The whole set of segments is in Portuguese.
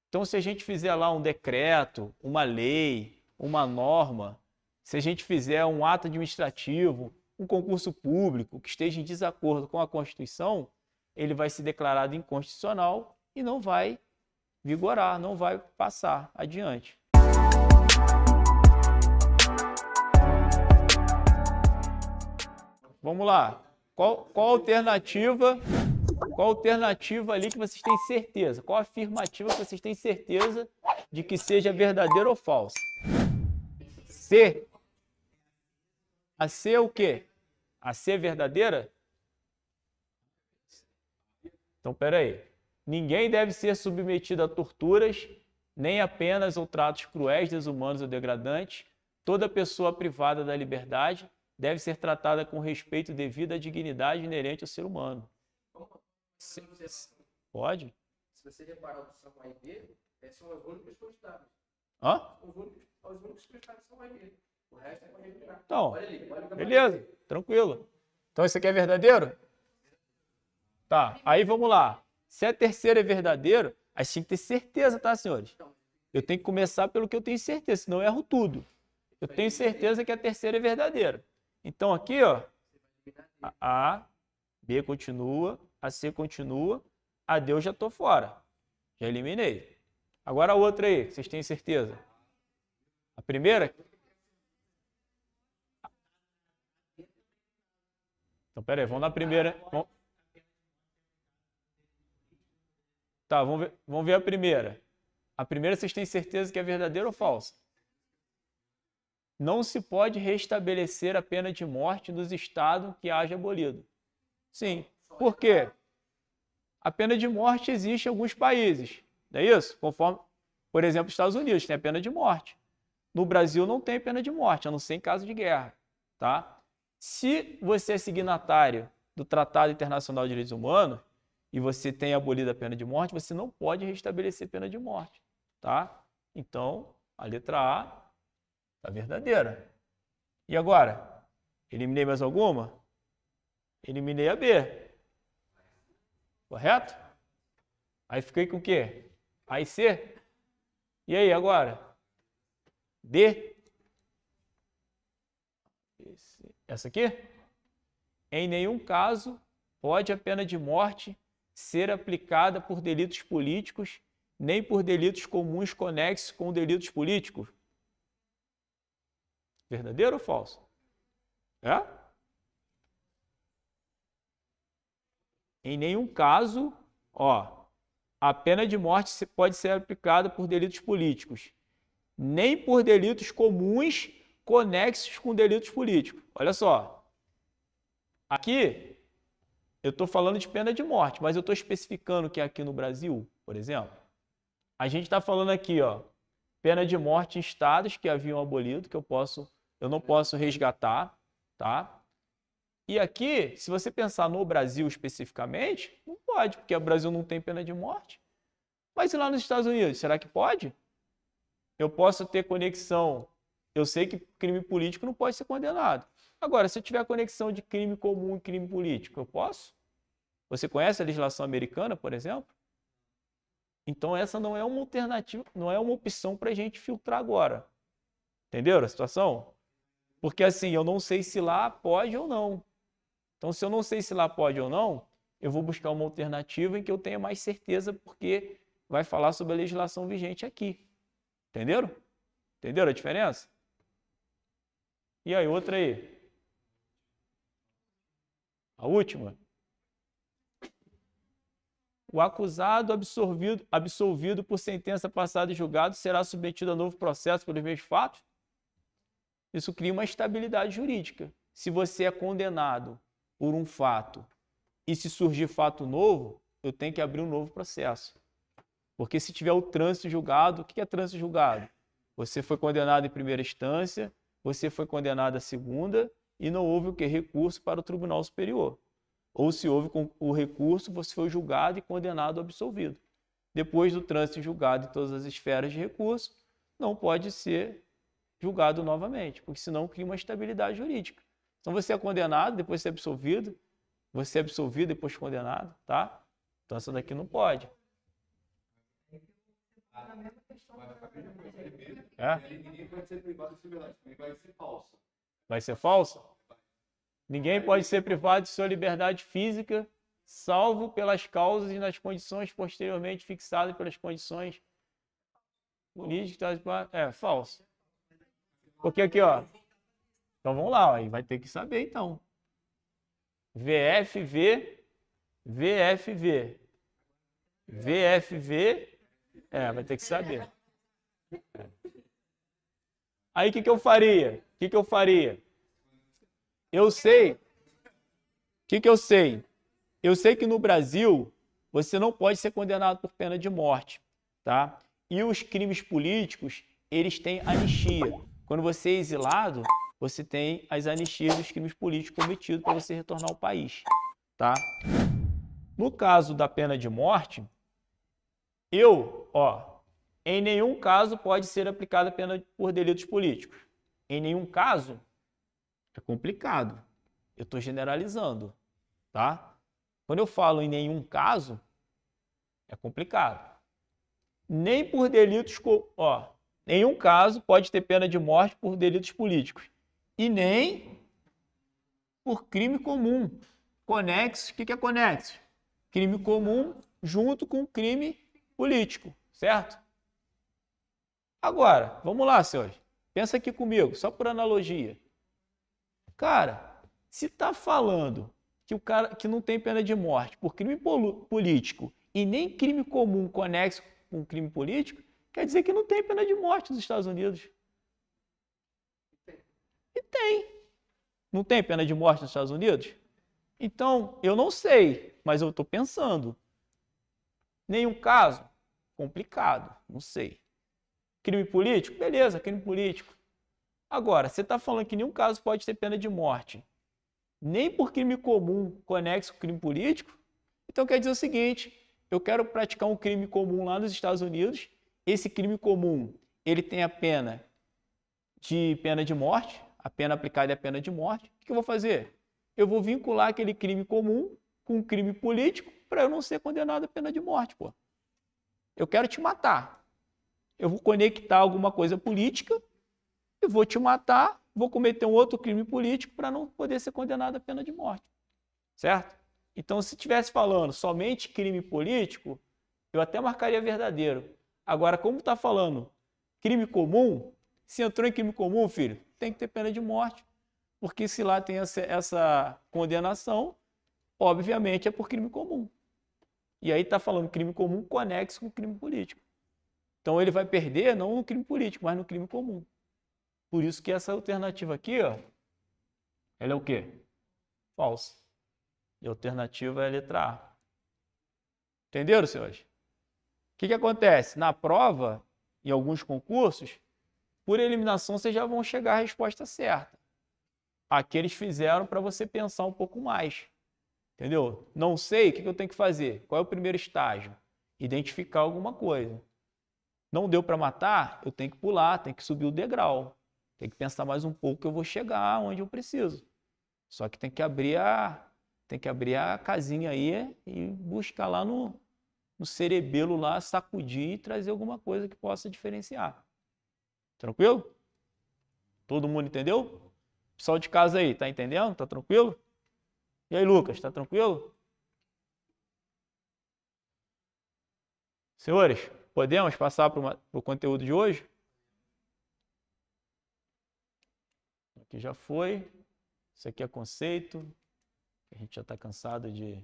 Então, se a gente fizer lá um decreto, uma lei, uma norma, se a gente fizer um ato administrativo, um concurso público que esteja em desacordo com a Constituição, ele vai ser declarado inconstitucional e não vai vigorar, não vai passar adiante. Vamos lá. Qual alternativa ali que vocês têm certeza? Qual afirmativa que vocês têm certeza de que seja verdadeira ou falsa? C. A C é o quê? A C é verdadeira? Então, peraí. Ninguém deve ser submetido a torturas, nem a penas ou tratos cruéis, desumanos ou degradantes. Toda pessoa privada da liberdade deve ser tratada com respeito devido à dignidade inerente ao ser humano. Pode? Se você reparar a opção A e B, são as únicas constadas. Hã? Os únicos constadas são A e B. O resto é para retirar. Então, olha ali, olha beleza, tranquilo. Então, isso aqui é verdadeiro? Tá, aí vamos lá. Se a terceira é verdadeiro, a gente tem que ter certeza, tá, senhores? Eu tenho que começar pelo que eu tenho certeza, senão eu erro tudo. Eu tenho certeza que a terceira é verdadeira. Então, aqui, ó, a A, B continua, a C continua, a D eu já estou fora. Já eliminei. Agora a outra aí, vocês têm certeza? A primeira? Então, peraí, vamos na primeira. Tá, vamos ver a primeira. A primeira vocês têm certeza que é verdadeira ou falsa? Não se pode restabelecer a pena de morte nos estados que haja abolido. Sim. Por quê? A pena de morte existe em alguns países, não é isso? Conforme, por exemplo, os Estados Unidos tem a pena de morte. No Brasil não tem pena de morte, a não ser em caso de guerra, tá? Se você é signatário do Tratado Internacional de Direitos Humanos e você tem abolido a pena de morte, você não pode restabelecer pena de morte, tá? Então, a letra A está verdadeira. E agora? Eliminei mais alguma? Eliminei a B. Correto? Aí fiquei com o quê? A e C? E aí, agora? D? Essa aqui? Em nenhum caso pode a pena de morte ser aplicada por delitos políticos, nem por delitos comuns conexos com delitos políticos. Verdadeiro ou falso? É? Em nenhum caso, ó, a pena de morte pode ser aplicada por delitos políticos, nem por delitos comuns conexos com delitos políticos. Olha só. Aqui, eu estou falando de pena de morte, mas eu estou especificando que aqui no Brasil, por exemplo, a gente está falando aqui, ó, pena de morte em estados que haviam abolido, que eu não posso resgatar, tá? E aqui, se você pensar no Brasil especificamente, não pode, porque o Brasil não tem pena de morte. Mas e lá nos Estados Unidos, será que pode? Eu posso ter conexão. Eu sei que crime político não pode ser condenado. Agora, se eu tiver conexão de crime comum e crime político, eu posso? Você conhece a legislação americana, por exemplo? Então, essa não é uma alternativa, não é uma opção para a gente filtrar agora. Entenderam a situação? Porque assim, eu não sei se lá pode ou não. Então, se eu não sei se lá pode ou não, eu vou buscar uma alternativa em que eu tenha mais certeza, porque vai falar sobre a legislação vigente aqui. Entenderam? Entenderam a diferença? E aí, outra aí? A última? O acusado absolvido por sentença passada e julgado será submetido a novo processo pelos mesmos fatos? Isso cria uma estabilidade jurídica. Se você é condenado por um fato e se surgir fato novo, eu tenho que abrir um novo processo. Porque se tiver o trânsito julgado, o que é trânsito julgado? Você foi condenado em primeira instância, você foi condenado à segunda e não houve o que? Recurso para o Tribunal Superior. Ou se houve o recurso, você foi julgado e condenado ou absolvido. Depois do trânsito julgado em todas as esferas de recurso, não pode ser julgado novamente, porque senão cria uma estabilidade jurídica. Então você é condenado, depois você é absolvido, você é absolvido, depois condenado, tá? Então essa daqui não pode. Ninguém pode ser privado de liberdade, vai ser falso. Vai ser falso? Ninguém pode ser privado de sua liberdade física, salvo pelas causas e nas condições posteriormente fixadas pelas condições políticas. É, falso. Porque aqui, ó. Então vamos lá, ó, aí vai ter que saber então. VFV, VFV. VFV, vai ter que saber. Aí o que eu faria? O que eu faria? Eu sei. O que eu sei? Eu sei que no Brasil você não pode ser condenado por pena de morte, tá? E os crimes políticos, eles têm anistia. Quando você é exilado, você tem as anistias dos crimes políticos cometidos para você retornar ao país, tá? No caso da pena de morte, em nenhum caso pode ser aplicada a pena por delitos políticos. Em nenhum caso é complicado. Eu estou generalizando, tá? Quando eu falo em nenhum caso, é complicado. Nem por delitos, nenhum caso pode ter pena de morte por delitos políticos. E nem por crime comum. Conexo, o que é conexo? Crime comum junto com crime político, certo? Agora, vamos lá, senhores. Pensa aqui comigo, só por analogia. Cara, se está falando que o cara que não tem pena de morte por crime político e nem crime comum conexo com crime político, quer dizer que não tem pena de morte nos Estados Unidos. E tem. Não tem pena de morte nos Estados Unidos? Então, eu não sei, mas eu estou pensando. Nenhum caso? Complicado, não sei. Crime político? Beleza, crime político. Agora, você está falando que nenhum caso pode ter pena de morte, nem por crime comum conexo com crime político? Então quer dizer o seguinte, eu quero praticar um crime comum lá nos Estados Unidos, esse crime comum, ele tem a pena de morte, a pena aplicada é a pena de morte. O que eu vou fazer? Eu vou vincular aquele crime comum com um crime político para eu não ser condenado à pena de morte, pô. Eu quero te matar. Eu vou conectar alguma coisa política, eu vou te matar, vou cometer um outro crime político para não poder ser condenado à pena de morte. Certo? Então, se estivesse falando somente crime político, eu até marcaria verdadeiro. Agora, como está falando crime comum, se entrou em crime comum, filho, tem que ter pena de morte. Porque se lá tem essa condenação, obviamente é por crime comum. E aí está falando crime comum conexo com crime político. Então ele vai perder não no crime político, mas no crime comum. Por isso que essa alternativa aqui, ó, ela é o quê? Falsa. E a alternativa é a letra A. Entenderam, senhores? O que acontece? Na prova, em alguns concursos, por eliminação vocês já vão chegar à resposta certa. Aqui eles fizeram para você pensar um pouco mais. Entendeu? Não sei, o que eu tenho que fazer? Qual é o primeiro estágio? Identificar alguma coisa. Não deu para matar? Eu tenho que pular, tenho que subir o degrau. Tem que pensar mais um pouco que eu vou chegar onde eu preciso. Só que tem que abrir a casinha aí e buscar lá no cerebelo lá, sacudir e trazer alguma coisa que possa diferenciar. Tranquilo? Todo mundo entendeu? Pessoal de casa aí, tá entendendo? Tá tranquilo? E aí, Lucas, tá tranquilo? Senhores, podemos passar para o conteúdo de hoje? Aqui já foi. Isso aqui é conceito. A gente já está cansado de...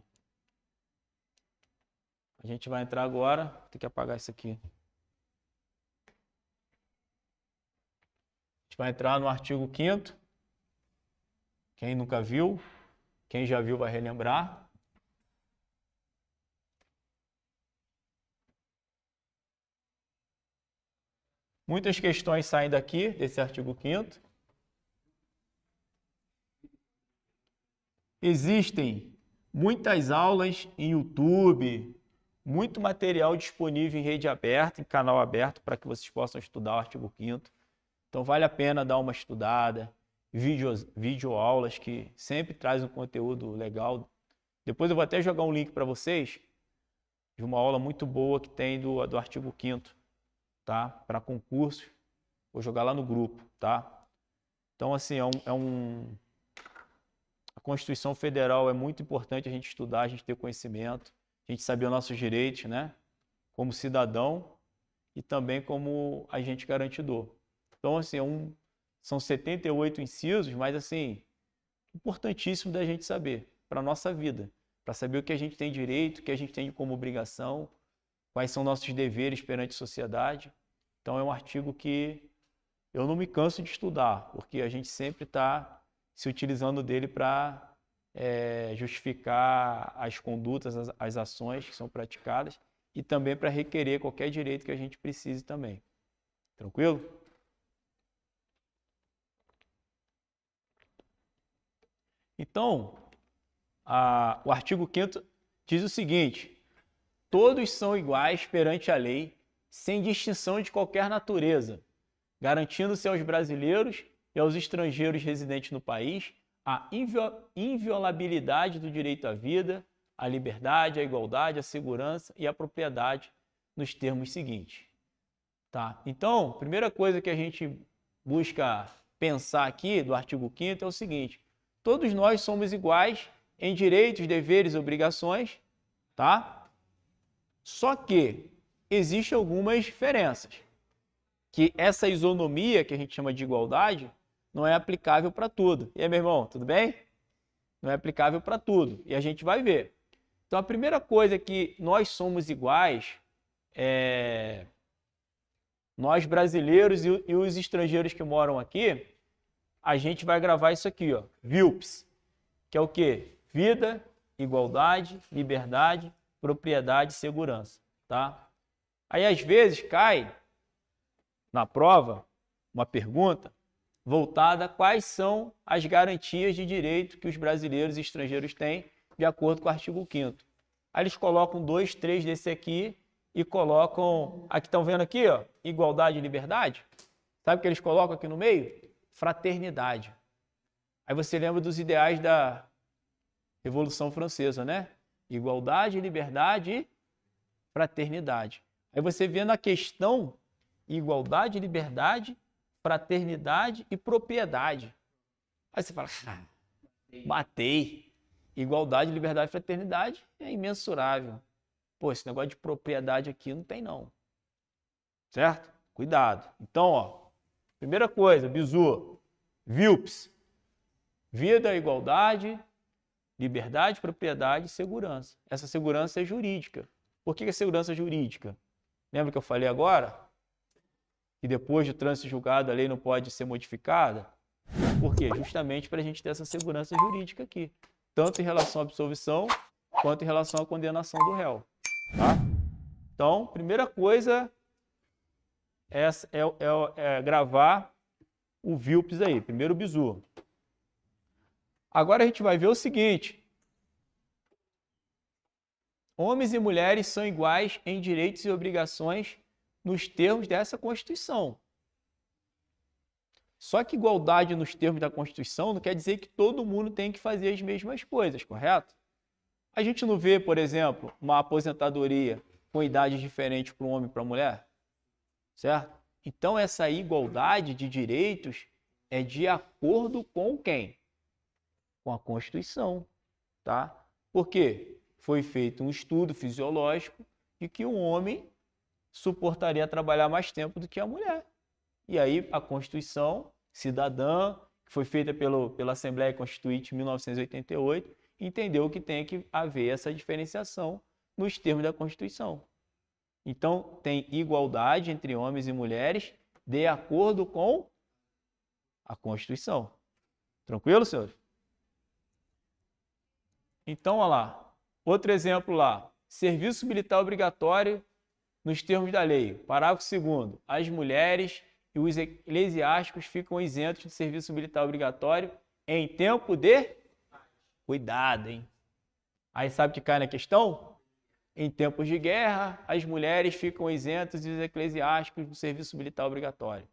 A gente vai entrar agora. Vou ter que apagar isso aqui. A gente vai entrar no artigo 5º. Quem nunca viu, quem já viu vai relembrar. Muitas questões saem daqui, desse artigo 5º. Existem muitas aulas em YouTube, muito material disponível em rede aberta, em canal aberto, para que vocês possam estudar o artigo 5º. Então vale a pena dar uma estudada, videoaulas que sempre trazem um conteúdo legal. Depois eu vou até jogar um link para vocês de uma aula muito boa que tem do artigo 5º. tá? Para concursos. Vou jogar lá no grupo, tá? Então, assim, a Constituição Federal é muito importante a gente estudar, a gente ter conhecimento, a gente saber os nossos direitos, né? Como cidadão e também como agente garantidor. Então, assim, são 78 incisos, mas, assim, importantíssimo da gente saber para a nossa vida, para saber o que a gente tem direito, o que a gente tem como obrigação, quais são nossos deveres perante a sociedade. Então, é um artigo que eu não me canso de estudar, porque a gente sempre está se utilizando dele para justificar as condutas, as ações que são praticadas e também para requerer qualquer direito que a gente precise também. Tranquilo? Então, o artigo 5º diz o seguinte: todos são iguais perante a lei, sem distinção de qualquer natureza, garantindo-se aos brasileiros e aos estrangeiros residentes no país a inviolabilidade do direito à vida, à liberdade, à igualdade, à segurança e à propriedade nos termos seguintes. Tá? Então, a primeira coisa que a gente busca pensar aqui do artigo 5º é o seguinte: todos nós somos iguais em direitos, deveres e obrigações, tá? Só que existem algumas diferenças. Que essa isonomia, que a gente chama de igualdade, não é aplicável para tudo. E aí, meu irmão, tudo bem? Não é aplicável para tudo. E a gente vai ver. Então, a primeira coisa é que nós somos iguais, nós brasileiros e os estrangeiros que moram aqui, a gente vai gravar isso aqui, ó, VILPS, que é o quê? Vida, igualdade, liberdade, propriedade e segurança, tá? Aí, às vezes, cai na prova uma pergunta voltada a quais são as garantias de direito que os brasileiros e estrangeiros têm de acordo com o artigo 5º. Aí eles colocam 2, 3 desse aqui e colocam, aqui estão vendo aqui, ó, igualdade e liberdade. Sabe o que eles colocam aqui no meio? Fraternidade. Aí você lembra dos ideais da Revolução Francesa, né? Igualdade, liberdade e fraternidade. Aí você vê na questão igualdade, liberdade, fraternidade e propriedade. Aí você fala, matei. Igualdade, liberdade e fraternidade é imensurável. Pô, esse negócio de propriedade aqui não tem não. Certo? Cuidado. Então, ó, primeira coisa, bizu, VILPS. Vida, igualdade, liberdade, propriedade e segurança. Essa segurança é jurídica. Por que é segurança jurídica? Lembra que eu falei agora? Que depois do trânsito julgado a lei não pode ser modificada? Por quê? Justamente para a gente ter essa segurança jurídica aqui. Tanto em relação à absolvição, quanto em relação à condenação do réu. Tá? Então, primeira coisa é gravar o VILPS aí, primeiro bizu. Agora a gente vai ver o seguinte: homens e mulheres são iguais em direitos e obrigações nos termos dessa Constituição. Só que igualdade nos termos da Constituição não quer dizer que todo mundo tem que fazer as mesmas coisas, correto? A gente não vê, por exemplo, uma aposentadoria com idades diferentes para um homem e para a mulher, certo? Então essa igualdade de direitos é de acordo com quem? Com a Constituição, tá? Por quê? Foi feito um estudo fisiológico de que um homem suportaria trabalhar mais tempo do que a mulher. E aí a Constituição Cidadã, que foi feita pela Assembleia Constituinte em 1988, entendeu que tem que haver essa diferenciação nos termos da Constituição. Então, tem igualdade entre homens e mulheres de acordo com a Constituição. Tranquilo, senhores? Então, olha lá. Outro exemplo lá. Serviço militar obrigatório nos termos da lei. Parágrafo 2º. As mulheres e os eclesiásticos ficam isentos de serviço militar obrigatório em tempo de... Cuidado, hein? Aí sabe o que cai na questão? Em tempos de guerra, as mulheres ficam isentas e os eclesiásticos do serviço militar obrigatório.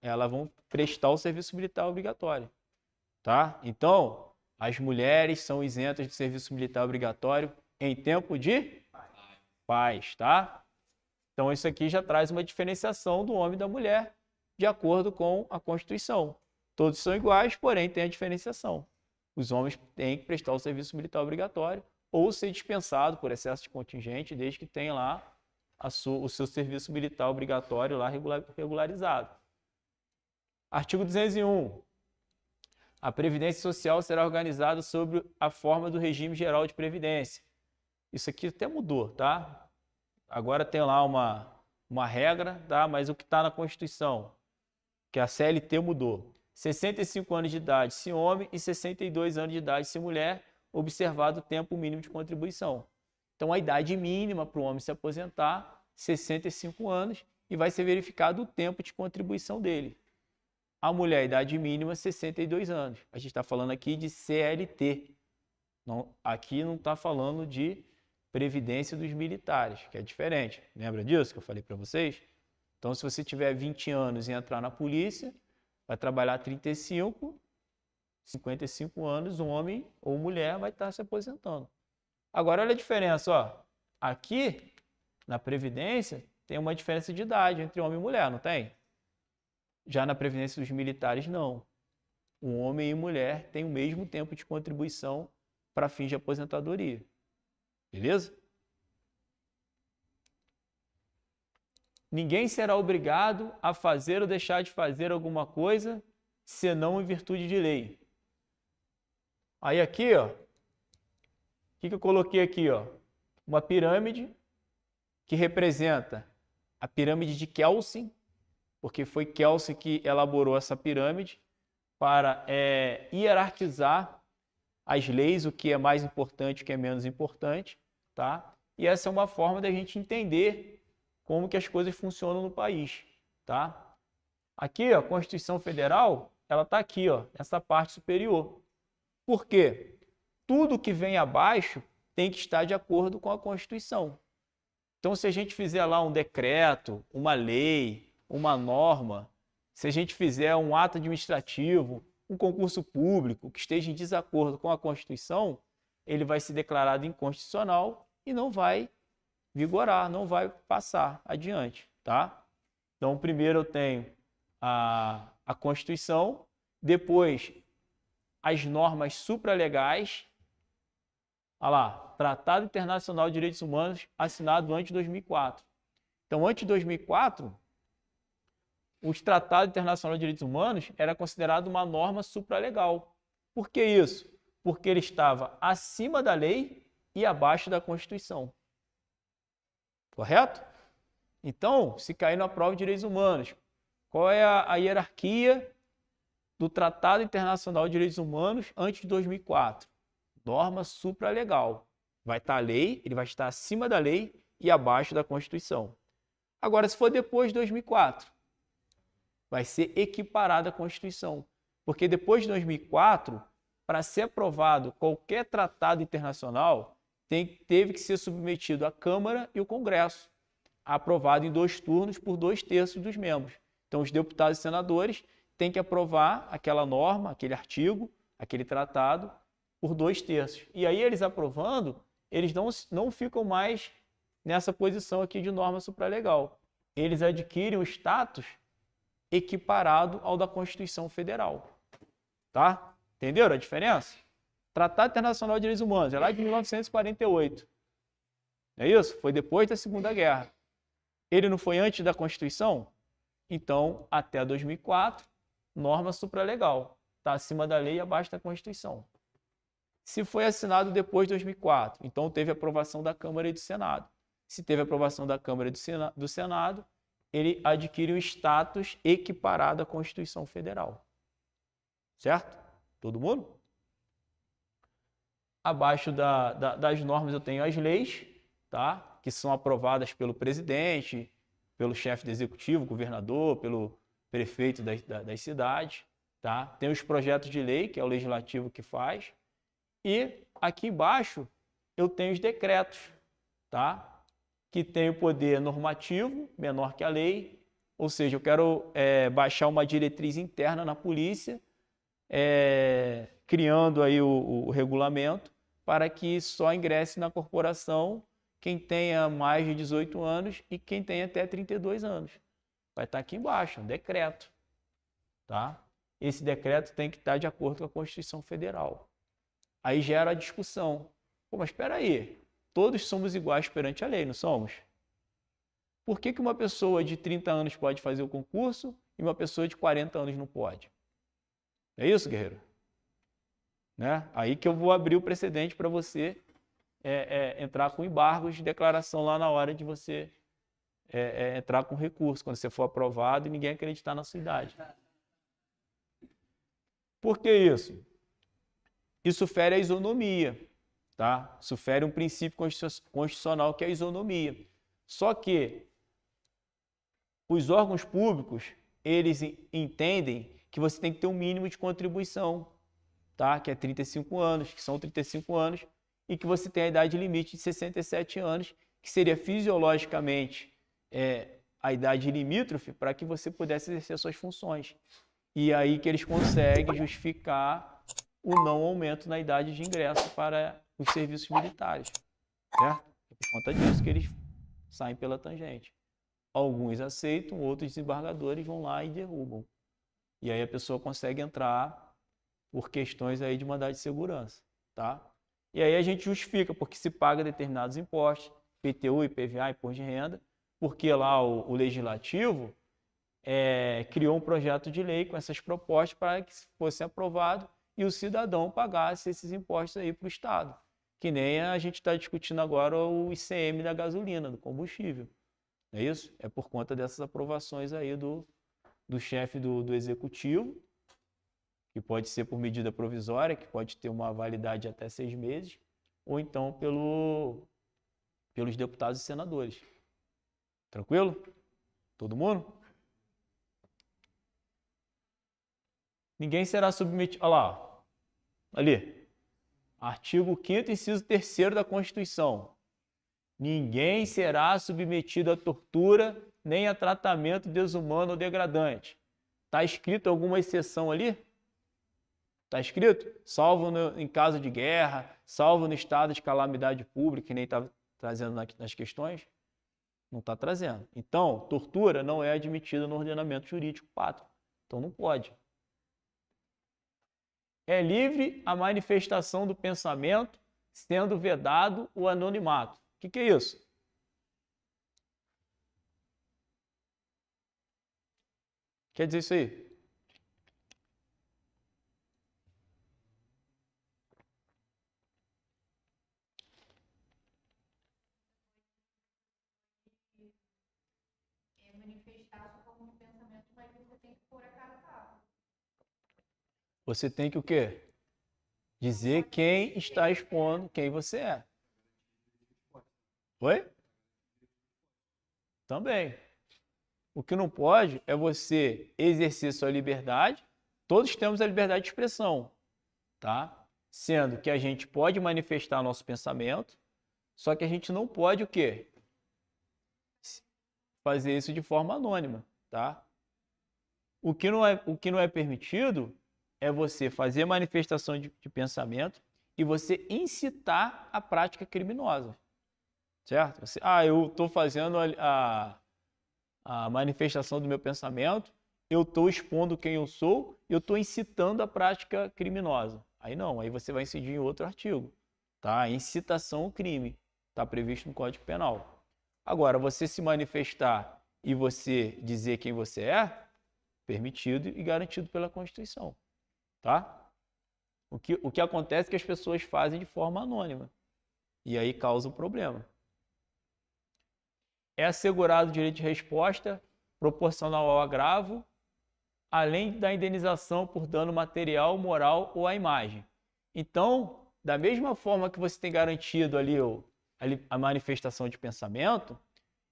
Elas vão prestar o serviço militar obrigatório, tá? Então, as mulheres são isentas do serviço militar obrigatório em tempo de paz, tá? Então, isso aqui já traz uma diferenciação do homem e da mulher, de acordo com a Constituição. Todos são iguais, porém tem a diferenciação. Os homens têm que prestar o serviço militar obrigatório ou ser dispensado por excesso de contingente, desde que tenha lá o seu serviço militar obrigatório lá regularizado. Artigo 201. A Previdência Social será organizada sob a forma do regime geral de previdência. Isso aqui até mudou, tá? Agora tem lá uma regra, tá? Mas o que está na Constituição, que a CLT mudou. 65 anos de idade se homem e 62 anos de idade se mulher, observado o tempo mínimo de contribuição. Então, a idade mínima para o homem se aposentar, 65 anos, e vai ser verificado o tempo de contribuição dele. A mulher, a idade mínima, 62 anos. A gente está falando aqui de CLT. Não, aqui não está falando de Previdência dos Militares, que é diferente. Lembra disso que eu falei para vocês? Então, se você tiver 20 anos e entrar na polícia, vai trabalhar 35, 55 anos, homem ou mulher vai estar se aposentando. Agora, olha a diferença, ó. Aqui, na Previdência, tem uma diferença de idade entre homem e mulher, não tem? Já na Previdência dos Militares, não. O homem e mulher têm o mesmo tempo de contribuição para fins de aposentadoria. Beleza? Ninguém será obrigado a fazer ou deixar de fazer alguma coisa, senão em virtude de lei. Aí aqui, ó, o que eu coloquei aqui, ó? Uma pirâmide que representa a pirâmide de Kelsen, porque foi Kelsen que elaborou essa pirâmide para hierarquizar as leis, o que é mais importante, o que é menos importante, tá? E essa é uma forma da gente entender como que as coisas funcionam no país, tá? Aqui, ó, a Constituição Federal, ela está aqui, ó, nessa parte superior. Por quê? Tudo que vem abaixo tem que estar de acordo com a Constituição. Então, se a gente fizer lá um decreto, uma lei, uma norma, se a gente fizer um ato administrativo, um concurso público que esteja em desacordo com a Constituição, ele vai ser declarado inconstitucional e não vai vigorar, não vai passar adiante, tá? Então, primeiro eu tenho a Constituição, depois as normas supralegais. Olha lá, Tratado Internacional de Direitos Humanos assinado antes de 2004. Então, antes de 2004, o Tratado Internacional de Direitos Humanos era considerado uma norma supralegal. Por que isso? Porque ele estava acima da lei e abaixo da Constituição. Correto? Então, se cair na prova de direitos humanos, qual é a hierarquia do Tratado Internacional de Direitos Humanos antes de 2004? Norma supralegal. Vai estar a lei, ele vai estar acima da lei e abaixo da Constituição. Agora, se for depois de 2004, vai ser equiparada à Constituição. Porque depois de 2004, para ser aprovado qualquer tratado internacional, teve que ser submetido à Câmara e ao Congresso, aprovado em 2 turnos por 2/3 dos membros. Então, os deputados e senadores têm que aprovar aquela norma, aquele artigo, aquele tratado, por 2/3. E aí, eles aprovando, eles não ficam mais nessa posição aqui de norma supralegal. Eles adquirem o status equiparado ao da Constituição Federal. Tá? Entenderam a diferença? Tratado Internacional de Direitos Humanos, é lá de 1948. É isso? Foi depois da Segunda Guerra. Ele não foi antes da Constituição? Então, até 2004, norma supralegal. Está acima da lei e abaixo da Constituição. Se foi assinado depois de 2004, então teve aprovação da Câmara e do Senado. Se teve aprovação da Câmara e do Senado, ele adquire um status equiparado à Constituição Federal. Certo? Todo mundo? Abaixo das normas eu tenho as leis, tá? Que são aprovadas pelo presidente, pelo chefe do executivo, governador, pelo prefeito das cidades. Tá? Tem os projetos de lei, que é o legislativo que faz. E aqui embaixo eu tenho os decretos, tá? Que tem o poder normativo, menor que a lei. Ou seja, eu quero baixar uma diretriz interna na polícia, criando aí o regulamento, para que só ingresse na corporação quem tenha mais de 18 anos e quem tenha até 32 anos. Vai estar aqui embaixo, um decreto. Tá? Esse decreto tem que estar de acordo com a Constituição Federal. Aí gera a discussão. Pô, mas espera aí, todos somos iguais perante a lei, não somos? Por que uma pessoa de 30 anos pode fazer o concurso e uma pessoa de 40 anos não pode? É isso, guerreiro? Né? Aí que eu vou abrir o precedente para você entrar com embargos de declaração lá na hora de você entrar com recurso, quando você for aprovado e ninguém acreditar na sua idade. Por que isso? Isso fere a isonomia, tá? Isso fere um princípio constitucional que é a isonomia. Só que os órgãos públicos, eles entendem que você tem que ter um mínimo de contribuição, tá? Que é 35 anos, que são 35 anos, e que você tem a idade limite de 67 anos, que seria fisiologicamente a idade limítrofe para que você pudesse exercer suas funções. E aí que eles conseguem justificar o não aumento na idade de ingresso para os serviços militares, certo? É por conta disso que eles saem pela tangente. Alguns aceitam, outros desembargadores vão lá e derrubam. E aí a pessoa consegue entrar por questões aí de mandado de segurança, tá? E aí a gente justifica porque se paga determinados impostos, IPTU, IPVA, imposto de renda, porque lá o legislativo criou um projeto de lei com essas propostas para que fosse aprovado e o cidadão pagasse esses impostos aí para o Estado. Que nem a gente está discutindo agora o ICM da gasolina, do combustível. Não é isso? É por conta dessas aprovações aí do chefe do executivo, que pode ser por medida provisória, que pode ter uma validade de até 6 meses, ou então pelos deputados e senadores. Tranquilo? Todo mundo? Ninguém será submetido... Olha lá, ali. Artigo 5º, inciso 3º da Constituição. Ninguém será submetido a tortura nem a tratamento desumano ou degradante. Está escrito alguma exceção ali? Está escrito? Salvo em caso de guerra, salvo no estado de calamidade pública, que nem estava trazendo nas questões? Não está trazendo. Então, tortura não é admitida no ordenamento jurídico pátrio. Então, não pode. É livre a manifestação do pensamento, sendo vedado o anonimato. O que é isso? Quer dizer isso aí? Manifestar sua forma de pensamento, mas você tem que pôr a cara a tapa. Você tem que o quê? Dizer quem está expondo quem você é. Oi? Também. O que não pode é você exercer sua liberdade. Todos temos a liberdade de expressão, tá? Sendo que a gente pode manifestar nosso pensamento, só que a gente não pode o quê? Fazer isso de forma anônima, tá? O que não é permitido é você fazer manifestação de pensamento e você incitar a prática criminosa, certo? Eu estou fazendo a manifestação do meu pensamento, eu estou expondo quem eu sou, eu estou incitando a prática criminosa. Aí não, aí você vai incidir em outro artigo, tá? Incitação ao crime, está previsto no Código Penal. Agora, você se manifestar e você dizer quem você é, permitido e garantido pela Constituição, tá? O que acontece é que as pessoas fazem de forma anônima e aí causa um problema. É assegurado o direito de resposta proporcional ao agravo, além da indenização por dano material, moral ou à imagem. Então, da mesma forma que você tem garantido ali a manifestação de pensamento,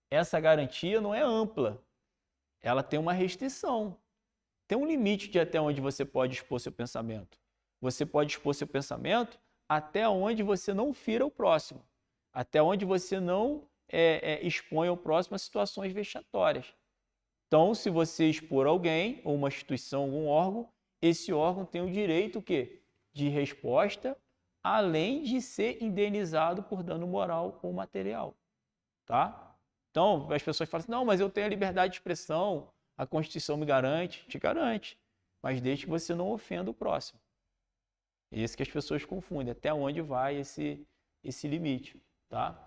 essa garantia não é ampla. Ela tem uma restrição. Tem um limite de até onde você pode expor seu pensamento. Você pode expor seu pensamento até onde você não fira o próximo. Até onde você não expõe ao próximo a situações vexatórias. Então, se você expor alguém, ou uma instituição, algum órgão, esse órgão tem o direito o quê? De resposta além de ser indenizado por dano moral ou material, tá? Então, as pessoas falam assim, não, mas eu tenho a liberdade de expressão, a Constituição me garante, te garante, mas desde que você não ofenda o próximo. É isso que as pessoas confundem, até onde vai esse limite, tá?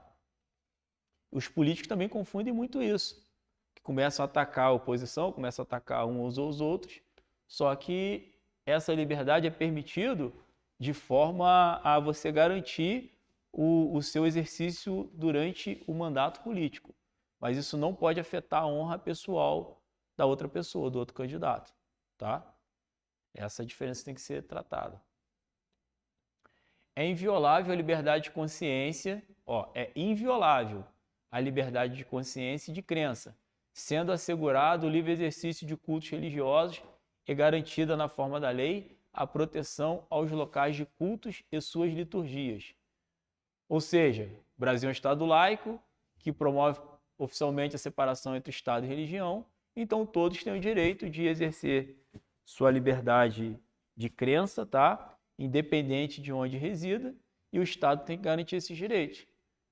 Os políticos também confundem muito isso, que começam a atacar a oposição, começam a atacar uns aos outros, só que essa liberdade é permitido de forma a você garantir o seu exercício durante o mandato político. Mas isso não pode afetar a honra pessoal da outra pessoa, do outro candidato, tá? Essa diferença tem que ser tratada. É inviolável a liberdade de consciência, é inviolável a liberdade de consciência e de crença, sendo assegurado o livre exercício de cultos religiosos e garantida na forma da lei a proteção aos locais de cultos e suas liturgias. Ou seja, o Brasil é um Estado laico que promove oficialmente a separação entre Estado e religião, então todos têm o direito de exercer sua liberdade de crença, tá? Independente de onde resida, e o Estado tem que garantir esses direitos,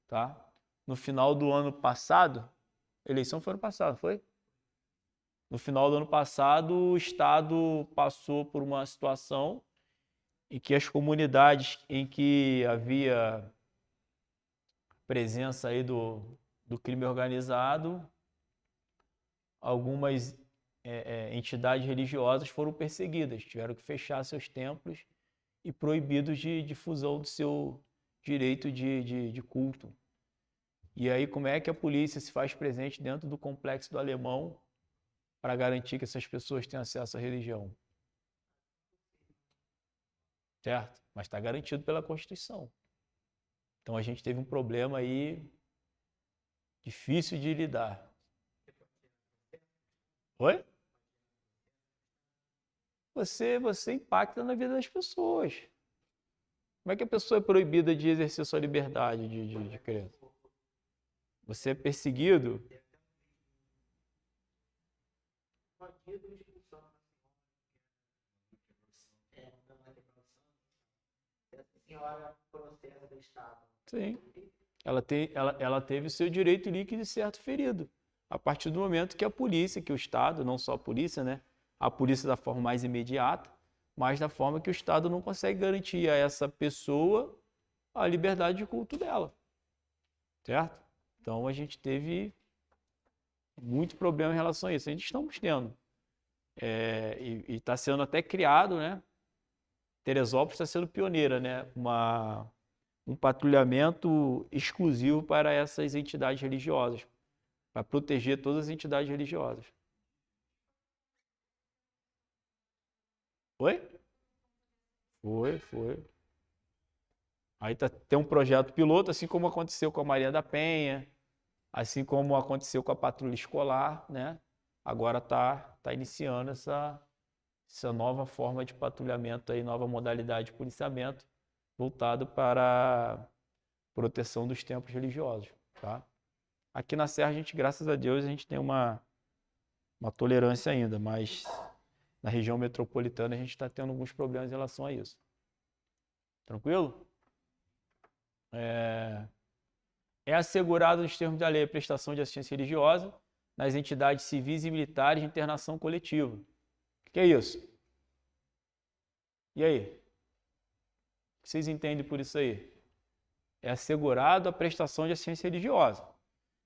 tá? No final do ano passado, a eleição foi ano passado, foi? No final do ano passado, o Estado passou por uma situação em que as comunidades em que havia presença aí do crime organizado, algumas entidades religiosas foram perseguidas, tiveram que fechar seus templos e proibidos de difusão do seu direito de culto. E aí, como é que a polícia se faz presente dentro do Complexo do Alemão para garantir que essas pessoas tenham acesso à religião? Certo? Mas está garantido pela Constituição. Então a gente teve um problema aí difícil de lidar. Oi? Você impacta na vida das pessoas. Como é que a pessoa é proibida de exercer sua liberdade de crença? Você é perseguido? Sim. Ela teve o seu direito líquido e certo ferido. A partir do momento que a polícia, que o Estado, não só a polícia, né? A polícia da forma mais imediata, mas da forma que o Estado não consegue garantir a essa pessoa a liberdade de culto dela. Certo? Então a gente teve muito problema em relação a isso. A gente estamos tendo. E está sendo até criado, né? Teresópolis está sendo pioneira, né? Um patrulhamento exclusivo para essas entidades religiosas, para proteger todas as entidades religiosas. Foi? Foi. Aí tem um projeto piloto, assim como aconteceu com a Maria da Penha, assim como aconteceu com a patrulha escolar, né? Agora está iniciando essa nova forma de patrulhamento, aí, nova modalidade de policiamento, voltado para a proteção dos templos religiosos. Tá? Aqui na Serra, graças a Deus, a gente tem uma tolerância ainda, mas na região metropolitana a gente está tendo alguns problemas em relação a isso. Tranquilo? É assegurado nos termos da lei a prestação de assistência religiosa nas entidades civis e militares de internação coletiva. O que é isso? E aí? O que vocês entendem por isso aí? É assegurado a prestação de assistência religiosa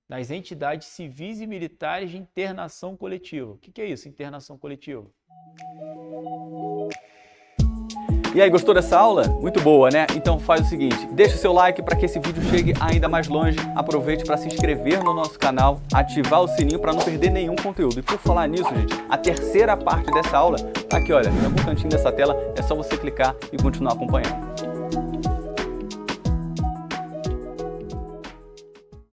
nas entidades civis e militares de internação coletiva. O que é isso, internação coletiva? E aí, gostou dessa aula? Muito boa, né? Então faz o seguinte, deixa o seu like para que esse vídeo chegue ainda mais longe, aproveite para se inscrever no nosso canal, ativar o sininho para não perder nenhum conteúdo. E por falar nisso, gente, a terceira parte dessa aula tá aqui, olha, em algum cantinho dessa tela, é só você clicar e continuar acompanhando.